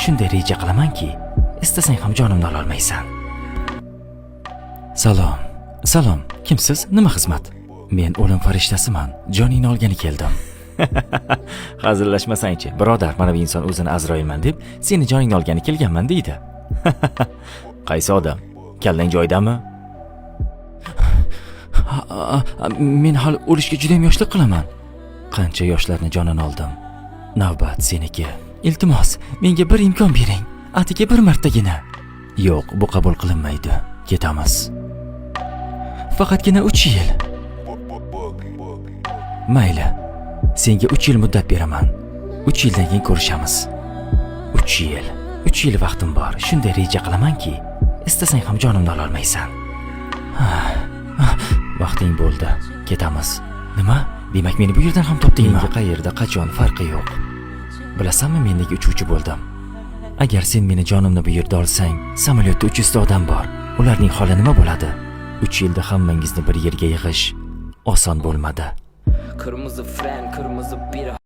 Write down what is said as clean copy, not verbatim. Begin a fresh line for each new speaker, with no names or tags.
shunday reja qilamanki, istasang ham jonimni ola olmaysan. Salom, kimsiz? Nima xizmat? Men o'lim farishtasiman, joningni olgani keldim. Hazillashmasangchi, birodar, mana bu inson o'zini Azroilman deb seni joningni olgani kelganman deydi. Qaysi odam? Kallang joydami? Men hali o'lishga juda ham yoshlik qilaman. Qancha yoshlarni jonini oldim. Navbat seniki. Iltimos, menga bir imkon bering. Atigi bir martagina. Yo'q, bu qabul qilinmaydi. Ketamiz. Faqatgina 3 yil. Mayli. Senga 3 yil muddat beraman. 3 yildan keyin ko'rishamiz. 3 yil. 3 yil vaqtim bor. Shunday reja qilamanki, istasang ham jonimni ola olmaysan. Vaqting bo'ldi. Ketamiz. Nima? Demak, meni bu yerdan ham topdingmi? Menga qayerda, qachon farqi yo'q. Bilasanmi, men nega uchuvchi bo'ldim? Agar sen meni jonimni bu yerda olsang, samolyotda 300 ta odam bor. Ularning holi nima bo'ladi? 3 yilda hammangizni bir yerga yig'ish oson bo'lmadi.
Kırmızı fren, kırmızı bira.